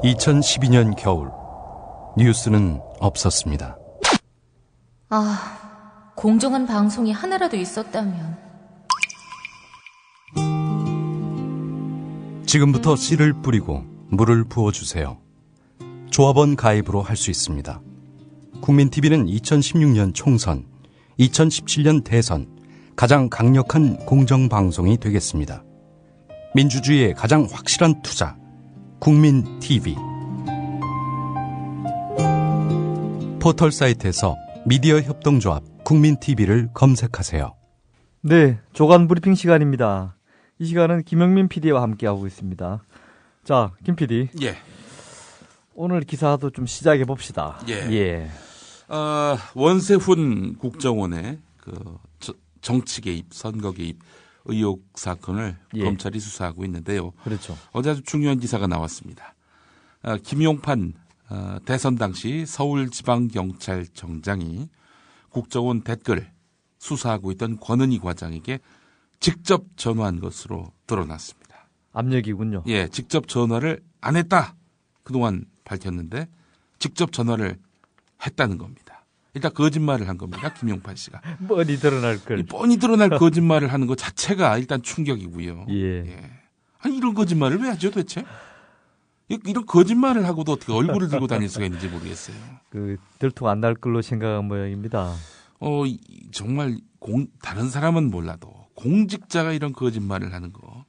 2012년 겨울, 뉴스는 없었습니다. 공정한 방송이 하나라도 있었다면. 지금부터 씨를 뿌리고 물을 부어주세요. 조합원 가입으로 할 수 있습니다. 국민TV는 2016년 총선, 2017년 대선 가장 강력한 공정방송이 되겠습니다. 민주주의의 가장 확실한 투자, 국민TV. 포털 사이트에서 미디어 협동조합 국민TV를 검색하세요. 네, 조간 브리핑 시간입니다. 이 시간은 김영민 PD와 함께하고 있습니다. 자, 김 PD. 예. 오늘 기사도 좀 시작해 봅시다. 예. 원세훈 국정원의 정치 개입, 선거 개입 의혹 사건을 검찰이 수사하고 있는데요. 그렇죠. 어제 아주 중요한 기사가 나왔습니다. 김용판 대선 당시 서울지방경찰청장이 국정원 댓글 수사하고 있던 권은희 과장에게 직접 전화한 것으로 드러났습니다. 압력이군요. 예, 직접 전화를 안 했다. 그동안 밝혔는데 직접 전화를 했다는 겁니다. 일단 거짓말을 한 겁니다. 김용판 씨가. 뻔히 드러날 걸. 뻔히 드러날 거짓말을 하는 것 자체가 일단 충격이고요. 예. 아니 이런 거짓말을 왜 하죠 도대체? 이런 거짓말을 하고도 어떻게 얼굴을 들고 다닐 수가 있는지 모르겠어요. 들통 안 날 걸로 생각한 모양입니다. 정말 다른 사람은 몰라도 공직자가 이런 거짓말을 하는 거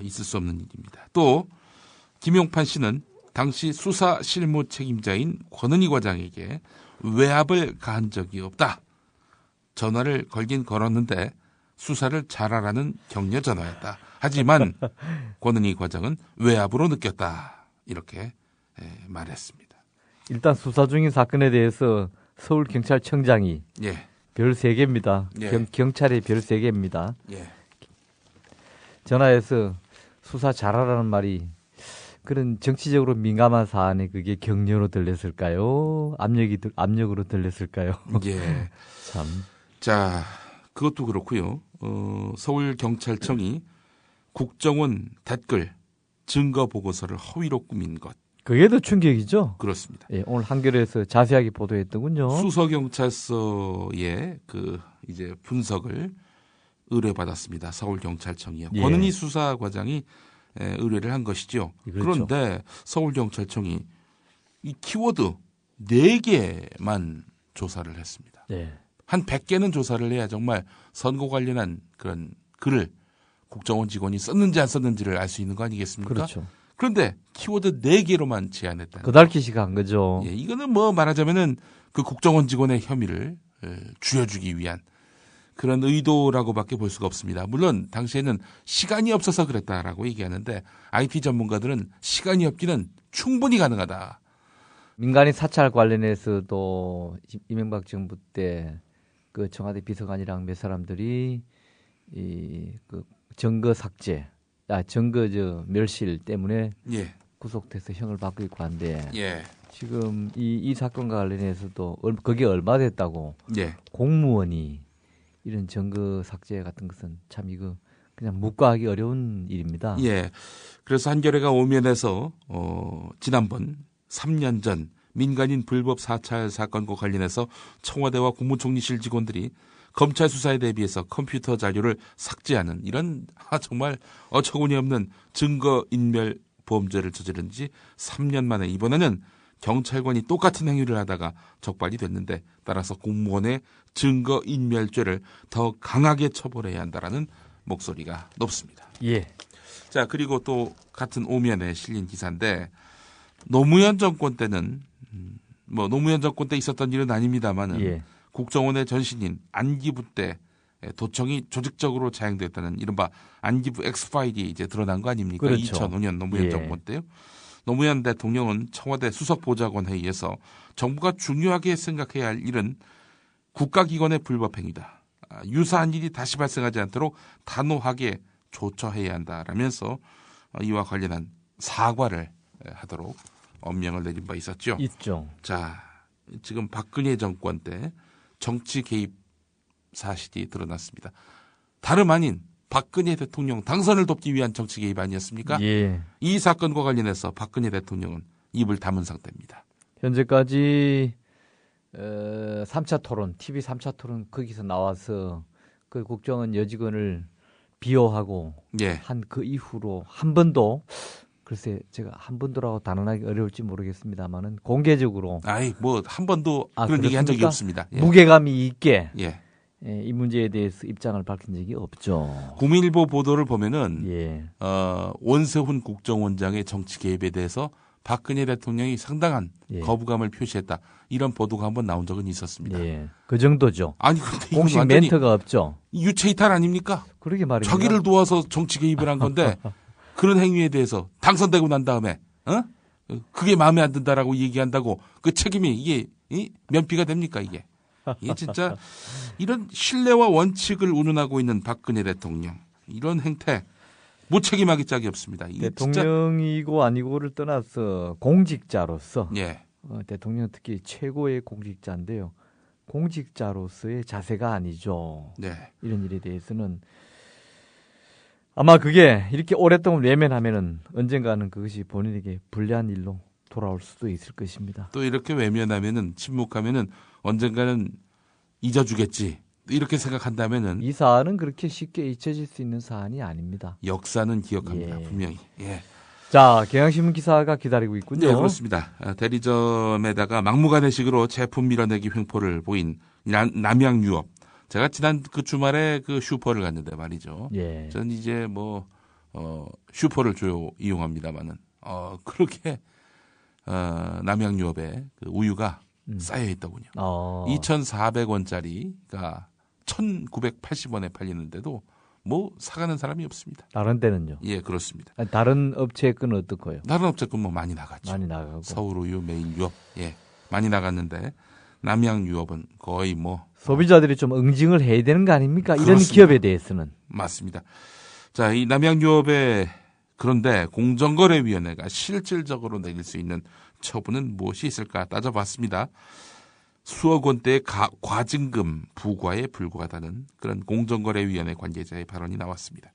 있을 수 없는 일입니다. 또 김용판 씨는 당시 수사 실무 책임자인 권은희 과장에게 외압을 가한 적이 없다. 전화를 걸긴 걸었는데 수사를 잘하라는 격려 전화였다. 하지만 권은희 과장은 외압으로 느꼈다. 이렇게 말했습니다. 일단 수사 중인 사건에 대해서 서울경찰청장이 별 3개입니다. 경찰의 별 3개입니다. 전화해서 수사 잘하라는 말이 그런 정치적으로 민감한 사안에 그게 격려로 들렸을까요? 압력으로 들렸을까요? 예. 참. 자, 그것도 그렇고요. 서울경찰청이 국정원 댓글 증거 보고서를 허위로 꾸민 것. 그게 더 충격이죠? 그렇습니다. 예, 오늘 한겨레에서 자세하게 보도했더군요. 수서경찰서의 이제 분석을 의뢰받았습니다. 서울경찰청이요. 권은희 수사과장이 의뢰를 한 것이죠. 그렇죠. 그런데 서울경찰청이 이 키워드 4개만 조사를 했습니다. 한 100개는 조사를 해야 정말 선거 관련한 그런 글을 국정원 직원이 썼는지 안 썼는지를 알 수 있는 거 아니겠습니까? 그렇죠. 그런데 키워드 4개로만 제한했다. 그달키시가 한 거죠. 예, 이거는 말하자면은 그 국정원 직원의 혐의를 줄여주기 위한 그런 의도라고밖에 볼 수가 없습니다. 물론 당시에는 시간이 없어서 그랬다라고 얘기하는데 IT 전문가들은 시간이 없기는 충분히 가능하다. 민간인 사찰 관련해서도 이명박 정부 때 그 청와대 비서관이랑 몇 사람들이 증거 삭제, 증거 멸실 때문에 구속돼서 형을 받고 있고 한데 지금 이 사건과 관련해서도 그게 얼마 됐다고 공무원이 이런 증거 삭제 같은 것은 참 이거 그냥 묵과하기 어려운 일입니다. 예. 그래서 한겨레가 오면에서 지난번 3년 전 민간인 불법 사찰 사건과 관련해서 청와대와 국무총리실 직원들이 검찰 수사에 대비해서 컴퓨터 자료를 삭제하는 이런 정말 어처구니 없는 증거인멸 범죄를 저지른 지 3년 만에 이번에는 경찰관이 똑같은 행위를 하다가 적발이 됐는데 따라서 공무원의 증거인멸죄를 더 강하게 처벌해야 한다라는 목소리가 높습니다. 자, 그리고 또 같은 오면에 실린 기사인데 노무현 정권 때는 노무현 정권 때 있었던 일은 아닙니다만은 국정원의 전신인 안기부 때 도청이 조직적으로 자행됐다는 이른바 안기부 X파일이 이제 드러난 거 아닙니까? 그렇죠. 2005년 노무현 정권 때요. 노무현 대통령은 청와대 수석보좌관 회의에서 정부가 중요하게 생각해야 할 일은 국가기관의 불법행위다. 유사한 일이 다시 발생하지 않도록 단호하게 조처해야 한다라면서 이와 관련한 사과를 하도록 엄명을 내린 바 있었죠. 있죠. 자, 지금 박근혜 정권 때 정치 개입 사실이 드러났습니다. 다름 아닌 박근혜 대통령 당선을 돕기 위한 정치 개입 아니었습니까? 예. 이 사건과 관련해서 박근혜 대통령은 입을 다문 상태입니다. 현재까지 3차 토론, TV 3차 토론 거기서 나와서 그 국정원 여직원을 비호하고 예. 한 그 이후로 한 번도 글쎄 제가 한 번도라고 단언하기 어려울지 모르겠습니다만은 공개적으로 뭐 한 번도 그런 얘기 한 적이 없습니다. 예. 무게감이 있게 예. 이 문제에 대해서 입장을 밝힌 적이 없죠. 국민일보 보도를 보면은 예. 원세훈 국정원장의 정치 개입에 대해서 박근혜 대통령이 상당한 예. 거부감을 표시했다. 이런 보도가 한번 나온 적은 있었습니다. 예. 그 정도죠. 아니 근데 공식 이건 완전히 멘트가 없죠. 유체이탈 아닙니까? 그러게 말입니다. 자기를 도와서 정치 개입을 한 건데 그런 행위에 대해서 당선되고 난 다음에 그게 마음에 안 든다라고 얘기한다고 그 책임이 이게 면피가 됩니까 이게? 이게 진짜 이런 신뢰와 원칙을 운운하고 있는 박근혜 대통령 이런 행태 무책임하기 짝이 없습니다. 이게 대통령이고 진짜... 아니고를 떠나서 공직자로서 예. 대통령 특히 최고의 공직자인데요. 공직자로서의 자세가 아니죠. 네. 이런 일에 대해서는 아마 그게 이렇게 오랫동안 외면하면은 언젠가는 그것이 본인에게 불리한 일로 돌아올 수도 있을 것입니다. 또 이렇게 외면하면은 침묵하면은 언젠가는 잊어주겠지. 이렇게 생각한다면은 이 사안은 그렇게 쉽게 잊혀질 수 있는 사안이 아닙니다. 역사는 기억합니다. 예. 분명히. 예. 자, 경향신문 기사가 기다리고 있군요. 네, 그렇습니다. 대리점에다가 막무가내식으로 제품 밀어내기 횡포를 보인 남양유업. 제가 지난 그 주말에 그 슈퍼를 갔는데 말이죠. 예. 전 이제 슈퍼를 주로 이용합니다만은 그렇게 남양유업에 그 우유가 쌓여 있더군요. 2,400원짜리가 1,980원에 팔리는데도 사가는 사람이 없습니다. 다른 데는요? 예, 그렇습니다. 아니, 다른 업체의 건 어떨까요? 다른 업체 건 많이 나갔죠. 많이 나가고. 서울우유, 메인유업, 예, 많이 나갔는데 남양유업은 거의 소비자들이 좀 응징을 해야 되는 거 아닙니까? 그렇습니다. 이런 기업에 대해서는. 맞습니다. 자, 이 남양유업에 그런데 공정거래위원회가 실질적으로 내릴 수 있는 처분은 무엇이 있을까 따져봤습니다. 수억 원대의 과징금 부과에 불과하다는 그런 공정거래위원회 관계자의 발언이 나왔습니다.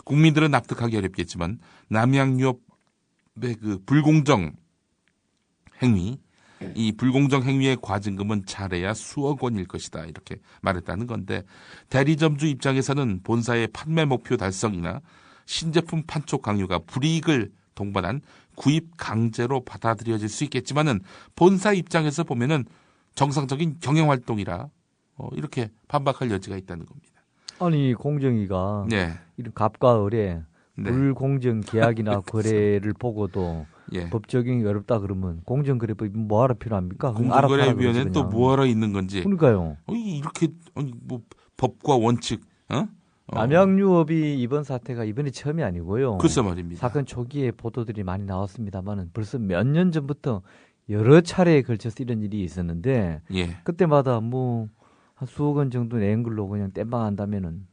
국민들은 납득하기 어렵겠지만 남양유업의 그 불공정 행위, 이 불공정 행위의 과징금은 잘해야 수억 원일 것이다 이렇게 말했다는 건데 대리점주 입장에서는 본사의 판매 목표 달성이나 신제품 판촉 강요가 불이익을 동반한 구입 강제로 받아들여질 수 있겠지만은 본사 입장에서 보면은 정상적인 경영활동이라 이렇게 반박할 여지가 있다는 겁니다. 아니 공정위가 네. 이런 갑과 을의 네. 불공정 계약이나 거래를 보고도 예. 법 적용이 어렵다 그러면 공정거래법이 뭐하러 필요합니까? 공정거래위원회는 또 뭐하러 있는 건지. 그러니까요. 이렇게 법과 원칙. 남양유업이 이번 사태가 이번이 처음이 아니고요. 글쎄 말입니다. 사건 초기에 보도들이 많이 나왔습니다만은 벌써 몇 년 전부터 여러 차례에 걸쳐서 이런 일이 있었는데 예. 그때마다 한 수억 원 정도 낸 걸로 그냥 땜빵한다면은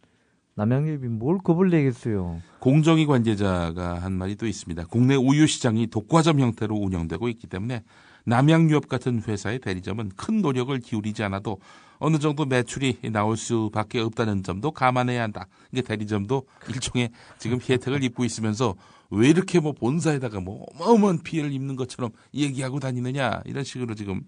남양유업이 뭘 겁을 내겠어요. 공정위 관계자가 한 말이 또 있습니다. 국내 우유 시장이 독과점 형태로 운영되고 있기 때문에 남양유업 같은 회사의 대리점은 큰 노력을 기울이지 않아도 어느 정도 매출이 나올 수밖에 없다는 점도 감안해야 한다. 이게 대리점도 일종의 지금 혜택을 입고 있으면서 왜 이렇게 본사에다가 어마어마한 피해를 입는 것처럼 얘기하고 다니느냐 이런 식으로 지금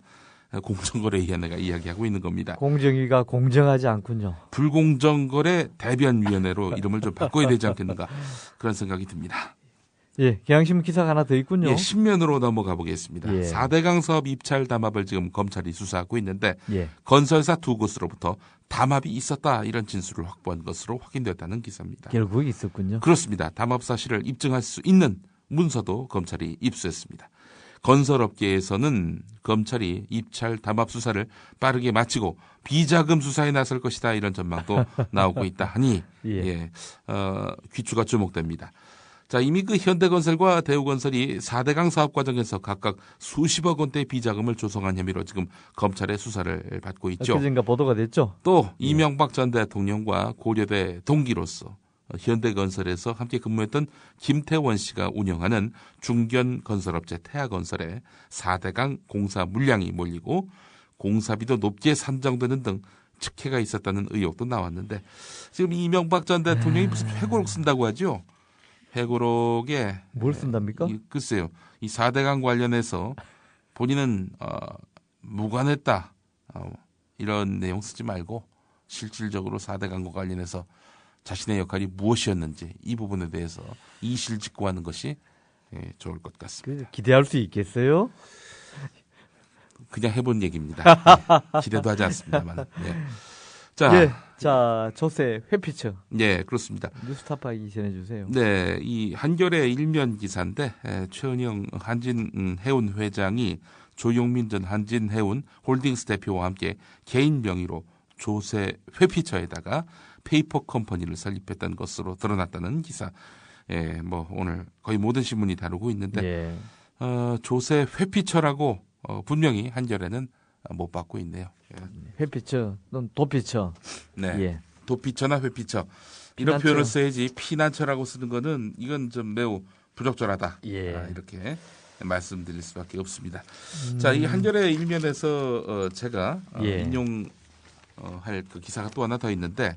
공정거래위원회가 이야기하고 있는 겁니다. 공정위가 공정하지 않군요. 불공정거래 대변위원회로 이름을 좀 바꿔야 되지 않겠는가 그런 생각이 듭니다. 예, 경향신문 기사가 하나 더 있군요. 예, 신면으로 넘어가 보겠습니다. 예. 4대강 사업 입찰 담합을 지금 검찰이 수사하고 있는데 예. 건설사 두 곳으로부터 담합이 있었다 이런 진술을 확보한 것으로 확인됐다는 기사입니다. 결국 있었군요. 그렇습니다. 담합 사실을 입증할 수 있는 문서도 검찰이 입수했습니다. 건설업계에서는 검찰이 입찰 담합 수사를 빠르게 마치고 비자금 수사에 나설 것이다 이런 전망도 나오고 있다 하니 예. 귀추가 주목됩니다. 자, 이미 그 현대건설과 대우건설이 4대강 사업 과정에서 각각 수십억 원대의 비자금을 조성한 혐의로 지금 검찰의 수사를 받고 있죠. 그전가 보도가 됐죠. 또 이명박 전 대통령과 고려대 동기로서 현대건설에서 함께 근무했던 김태원 씨가 운영하는 중견건설업체 태아건설에 4대강 공사 물량이 몰리고 공사비도 높게 산정되는 등 측해가 있었다는 의혹도 나왔는데 지금 이명박 전 대통령이 무슨 회고록 쓴다고 하죠. 회고록에 뭘 쓴답니까? 글쎄요. 이 4대강 관련해서 본인은 무관했다. 이런 내용 쓰지 말고 실질적으로 4대강과 관련해서 자신의 역할이 무엇이었는지 이 부분에 대해서 이실직고하는 것이 좋을 것 같습니다. 기대할 수 있겠어요? 그냥 해본 얘기입니다. 기대도 하지 않습니다만. 자, 조세 회피처. 네, 그렇습니다. 뉴스타파기 전해주세요. 네, 이 한겨레 일면 기사인데 최은영 한진해운 회장이 조용민 전 한진해운 홀딩스 대표와 함께 개인 명의로 조세 회피처에다가 페이퍼 컴퍼니를 설립했던 것으로 드러났다는 기사. 뭐 오늘 거의 모든 신문이 다루고 있는데 조세 회피처라고 분명히 한겨레는 못 받고 있네요. 회피처, 넌 도피처. 네, 도피처나 회피처 이런 피난처. 표현을 써야지 피난처라고 쓰는 거는 이건 좀 매우 부적절하다. 이렇게 말씀드릴 수밖에 없습니다. 자, 이 한겨레 일면에서 제가 인용할 그 기사가 또 하나 더 있는데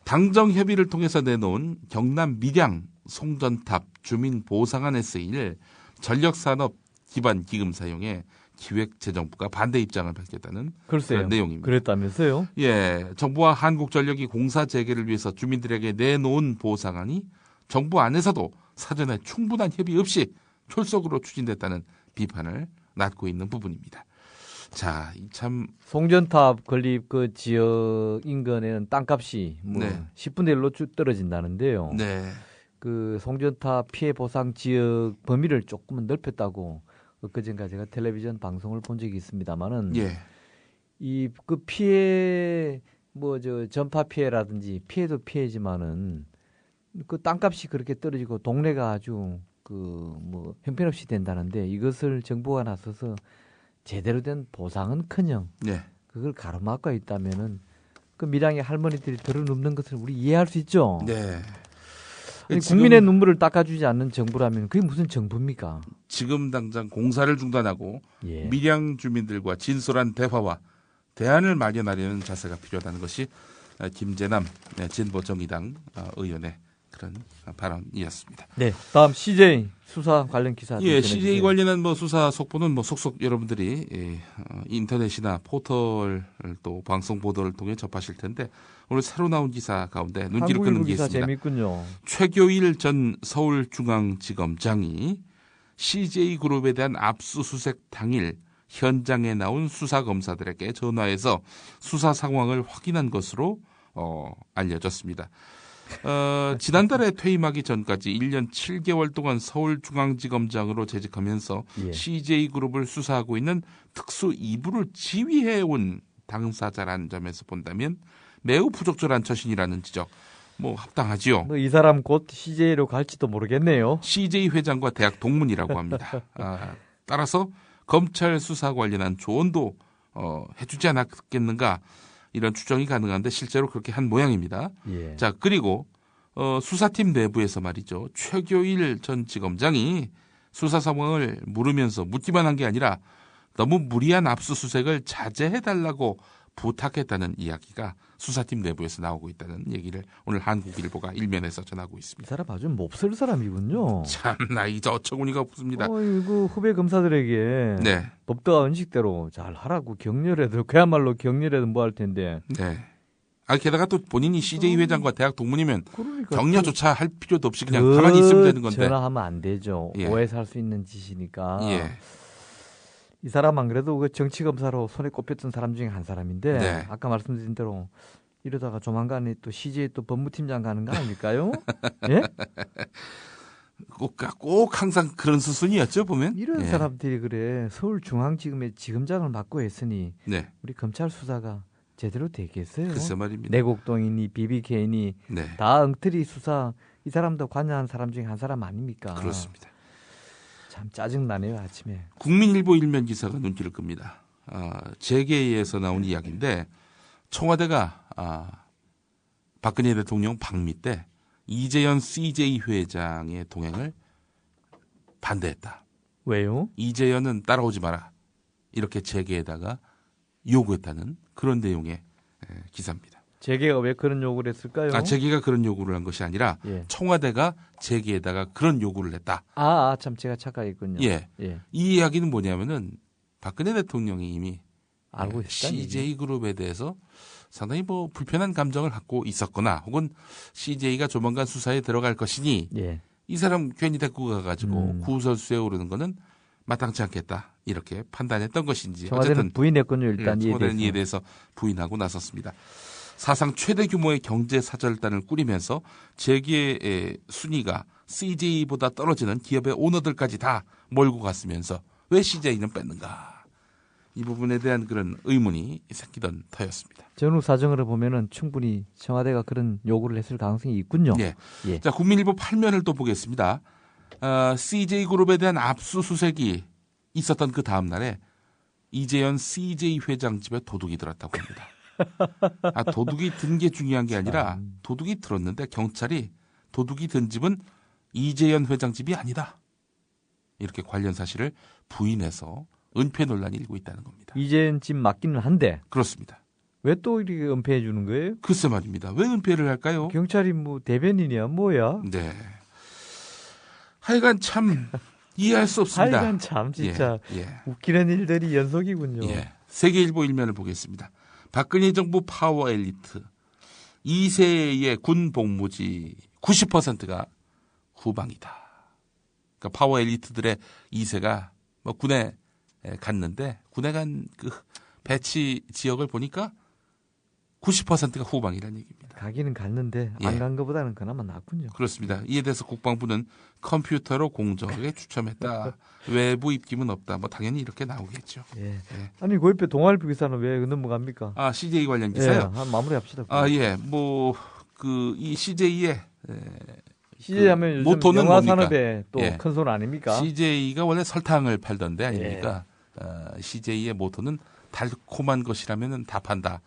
당정 협의를 통해서 내놓은 경남 밀양 송전탑 주민 보상안에 쓰일 전력산업 기반 기금 사용에 기획재정부가 반대 입장을 밝혔다는 그런 내용입니다. 그랬다면서요? 예, 정부와 한국전력이 공사 재개를 위해서 주민들에게 내놓은 보상안이 정부 안에서도 사전에 충분한 협의 없이 촐속으로 추진됐다는 비판을 낳고 있는 부분입니다. 자, 참 송전탑 건립 그 지역 인근에는 땅값이 10분의 1로 떨어진다는데요. 네. 그 송전탑 피해 보상 지역 범위를 조금은 넓혔다고 그전까 제가 텔레비전 방송을 본 적이 있습니다만은 이 그 피해 전파 피해라든지 피해도 피해지만은 그 땅값이 그렇게 떨어지고 동네가 아주 형편없이 된다는데 이것을 정부가 나서서 제대로 된 보상은커녕 그걸 가로막고 있다면은 그 밀양의 할머니들이 들어눕는 것을 우리 이해할 수 있죠. 네. 아니, 국민의 눈물을 닦아주지 않는 정부라면 그게 무슨 정부입니까? 지금 당장 공사를 중단하고 밀양 주민들과 진솔한 대화와 대안을 마련하려는 자세가 필요하다는 것이 김재남 진보정의당 의원의 그런 발언이었습니다. 네, 다음 CJ 수사 관련 기사. CJ 관련한 수사 속보는 속속 여러분들이 인터넷이나 포털 또 방송 보도를 통해 접하실 텐데 오늘 새로 나온 기사 가운데 눈길을 끄는 게 있습니다. 재밌군요. 최교일 전 서울중앙지검장이 CJ그룹에 대한 압수수색 당일 현장에 나온 수사검사들에게 전화해서 수사 상황을 확인한 것으로 알려졌습니다. 지난달에 퇴임하기 전까지 1년 7개월 동안 서울중앙지검장으로 재직하면서 CJ그룹을 수사하고 있는 특수 2부를 지휘해온 당사자라는 점에서 본다면 매우 부적절한 처신이라는 지적 합당하지요. 이 사람 곧 CJ로 갈지도 모르겠네요. CJ 회장과 대학 동문이라고 합니다. 따라서 검찰 수사 관련한 조언도 해주지 않았겠는가 이런 추정이 가능한데 실제로 그렇게 한 모양입니다. 자, 그리고 수사팀 내부에서 말이죠. 최교일 전 지검장이 수사 상황을 물으면서 묻기만 한 게 아니라 너무 무리한 압수수색을 자제해달라고 부탁했다는 이야기가 수사팀 내부에서 나오고 있다는 얘기를 오늘 한국일보가 일면에서 전하고 있습니다. 이 사람 아주 몹쓸 사람이군요. 참나 이제 어처구니가 없습니다. 이거 후배 검사들에게 법도와 원칙대로 잘 하라고 격려해도 그야말로 격려해도 뭐 할 텐데. 게다가 또 본인이 CJ 회장과 대학 동문이면 격려조차 할 필요도 없이 그냥 가만히 있으면 되는 건데. 전화하면 안 되죠. 오해서 할 수 있는 짓이니까. 이 사람 안 그래도 그 정치검사로 손에 꼽혔던 사람 중에 한 사람인데 아까 말씀드린 대로 이러다가 조만간에 또 CJ 또 법무팀장 가는 거 아닐까요? 예? 꼭 항상 그런 수순이었죠 보면. 이런 사람들이 그래 서울중앙지검의 지검장을 맡고 했으니 우리 검찰 수사가 제대로 되겠어요? 글쎄 말입니다. 내곡동이니 BBK니 다 엉터리 수사 이 사람도 관여한 사람 중에 한 사람 아닙니까? 그렇습니다. 참 짜증나네요 아침에. 국민일보 일면 기사가 눈길을 끕니다. 재계에서 나온 이야기인데 청와대가 박근혜 대통령 방미 때 이재현 CJ 회장의 동행을 반대했다. 왜요? 이재현은 따라오지 마라. 이렇게 재계에다가 요구했다는 그런 내용의 기사입니다. 재계가 왜 그런 요구를 했을까요? 재계가 그런 요구를 한 것이 아니라 청와대가 재계에다가 그런 요구를 했다. 참 제가 착각했군요. 이 이야기는 뭐냐면은 박근혜 대통령이 이미 알고 있었다. CJ그룹에 대해서 상당히 뭐 불편한 감정을 갖고 있었거나 혹은 CJ가 조만간 수사에 들어갈 것이니 이 사람 괜히 데리고 가가지고 구설수에 오르는 거는 마땅치 않겠다 이렇게 판단했던 것인지 청와대는 어쨌든 부인했군요. 일단 청와대는 이에 대해서 부인하고 나섰습니다. 사상 최대 규모의 경제 사절단을 꾸리면서 재계의 순위가 CJ보다 떨어지는 기업의 오너들까지 다 몰고 갔으면서 왜 CJ는 뺐는가? 이 부분에 대한 그런 의문이 생기던 터였습니다. 전후 사정을 보면은 충분히 청와대가 그런 요구를 했을 가능성이 있군요. 자, 국민일보 8면을 또 보겠습니다. CJ그룹에 대한 압수수색이 있었던 그 다음 날에 이재현 CJ 회장 집에 도둑이 들었다고 합니다. 도둑이 든 게 중요한 게 아니라 도둑이 들었는데 경찰이 도둑이 든 집은 이재현 회장 집이 아니다. 이렇게 관련 사실을 부인해서 은폐 논란이 일고 있다는 겁니다. 이재현 집 맞기는 한데. 그렇습니다. 왜 또 이렇게 은폐해 주는 거예요? 글쎄 말입니다. 왜 은폐를 할까요? 경찰이 뭐 대변인이야 뭐야? 하여간 참 이해할 수 없습니다. 하여간 참 진짜 웃기는 일들이 연속이군요. 세계일보 일면을 보겠습니다. 박근혜 정부 파워 엘리트 2세의 군 복무지 90%가 후방이다. 그러니까 파워 엘리트들의 2세가 뭐 군에 갔는데 군에 간 그 배치 지역을 보니까 90%가 후방이라는 얘기입니다. 가기는 갔는데 안 간 것보다는 그나마 낫군요. 그렇습니다. 이에 대해서 국방부는 컴퓨터로 공정하게 추첨했다. 외부 입김은 없다. 뭐 당연히 이렇게 나오겠죠. 아니 그 옆에 동아일보 기사는 왜 넘어갑니까? CJ 관련 기사요? 한 마무리합시다. 뭐 그 이 CJ의 CJ 하면 요즘 모토는 영화 뭡니까? 산업의 또 큰 손 아닙니까? CJ가 원래 설탕을 팔던데 아닙니까? CJ의 모토는 달콤한 것이라면 다 판다.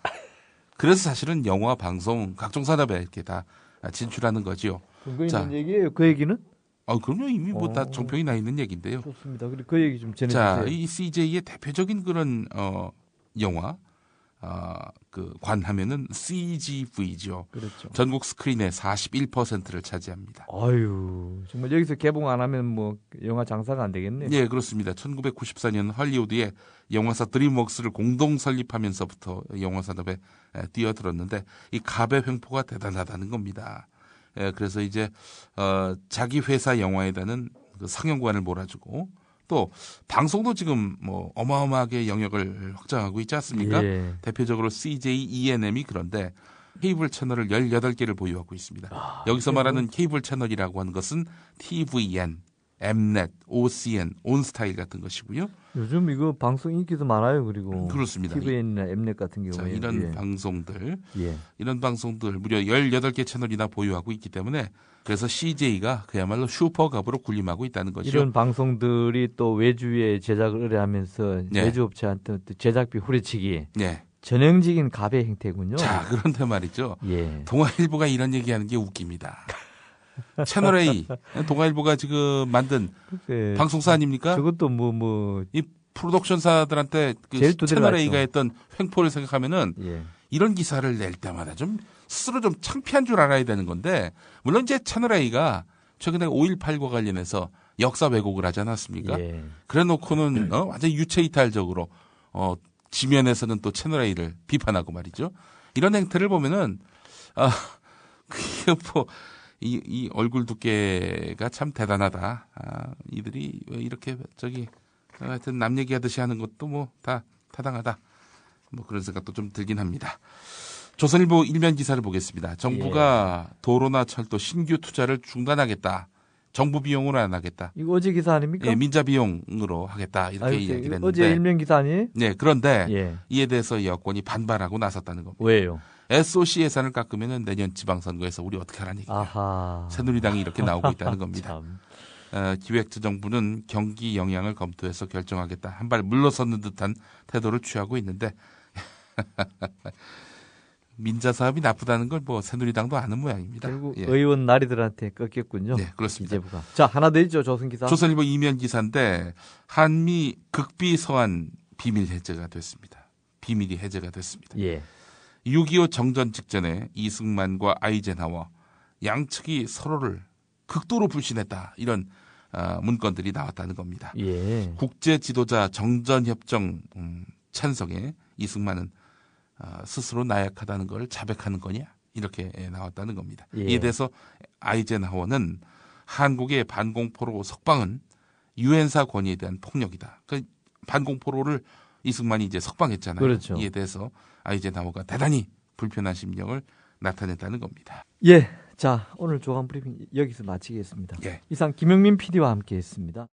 그래서 사실은 영화, 방송, 각종 산업에 이렇게 다 진출하는 거지요. 근거 있는 얘기예요. 그 얘기는? 그럼요. 이미 뭐 다 정평이 나 있는 얘기인데요. 좋습니다. 그리고 그 얘기 좀 전해주세요. 이 CJ의 대표적인 그런 영화 그 관하면은 CGV죠. 그렇죠. 전국 스크린의 41%를 차지합니다. 아유, 정말 여기서 개봉 안 하면 뭐 영화 장사가 안 되겠네요. 네, 그렇습니다. 1994년 할리우드에 영화사 드림웍스를 공동 설립하면서부터 영화 산업에 뛰어들었는데 이 갑의 횡포가 대단하다는 겁니다. 그래서 이제 자기 회사 영화에다는 그 상영관을 몰아주고 또 방송도 지금 뭐 어마어마하게 영역을 확장하고 있지 않습니까? 대표적으로 CJ ENM이 그런데 케이블 채널을 18개를 보유하고 있습니다. 여기서 말하는 케이블 채널이라고 하는 것은 TVN, Mnet, OCN, 온스타일 같은 것이고요. 요즘 이거 방송 인기도 많아요. 그리고 그렇습니다. TVN이나 Mnet 같은 경우에 이런 방송들 무려 18개 채널이나 보유하고 있기 때문에 그래서 CJ가 그야말로 슈퍼갑으로 군림하고 있다는 거죠. 이런 방송들이 또 외주에 제작을 의뢰하면서 외주업체한테 제작비 후려치기 전형적인 갑의 행태군요. 자, 그런데 말이죠. 동아일보가 이런 얘기하는 게 웃깁니다. 채널 A, 동아일보가 지금 만든 방송사 아닙니까? 저것도 이 프로덕션사들한테 그 채널 A가 했던 횡포를 생각하면은 이런 기사를 낼 때마다 좀 스스로 좀 창피한 줄 알아야 되는 건데 물론 이제 채널 A가 최근에 5.18과 관련해서 역사 왜곡을 하지 않았습니까? 그래 놓고는 완전 유체이탈적으로 지면에서는 또 채널 A를 비판하고 말이죠. 이런 행태를 보면은 그게 뭐 이 얼굴 두께가 참 대단하다. 이들이 왜 이렇게 하여튼 남 얘기하듯이 하는 것도 뭐 다 타당하다. 뭐 그런 생각도 좀 들긴 합니다. 조선일보 일면 기사를 보겠습니다. 정부가 도로나 철도 신규 투자를 중단하겠다. 정부 비용으로 안 하겠다. 이거 어제 기사 아닙니까? 민자 비용으로 하겠다. 이렇게 이야기를 했는데. 어제 일면 기사 아니에요? 네, 그런데 이에 대해서 여권이 반발하고 나섰다는 겁니다. 왜요? SOC 예산을 깎으면 내년 지방선거에서 우리 어떻게 하라는 얘기예요. 새누리당이 이렇게 나오고 있다는 겁니다. 기획재정부는 경기 영향을 검토해서 결정하겠다. 한 발 물러서는 듯한 태도를 취하고 있는데 민자 사업이 나쁘다는 걸 뭐 새누리당도 아는 모양입니다. 결국 의원 나리들한테 꺾였군요. 네, 그렇습니다. 기재부가. 자, 하나 더 있죠. 조선기사. 조선일보 이면 기사인데 한미 극비 서한 비밀 해제가 됐습니다. 비밀이 해제가 됐습니다. 6.25 정전 직전에 이승만과 아이젠하워 양측이 서로를 극도로 불신했다. 이런 문건들이 나왔다는 겁니다. 예. 국제 지도자 정전협정 찬성에 이승만은 스스로 나약하다는 걸 자백하는 거냐? 이렇게 나왔다는 겁니다. 예. 이에 대해서 아이젠하워는 한국의 반공포로 석방은 유엔사 권위에 대한 폭력이다. 그 반공포로를 이승만이 이제 석방했잖아요. 그렇죠. 이에 대해서 아이젠하워가 대단히 불편한 심정을 나타냈다는 겁니다. 예. 자, 오늘 조간 브리핑 여기서 마치겠습니다. 예. 이상 김영민 PD와 함께했습니다.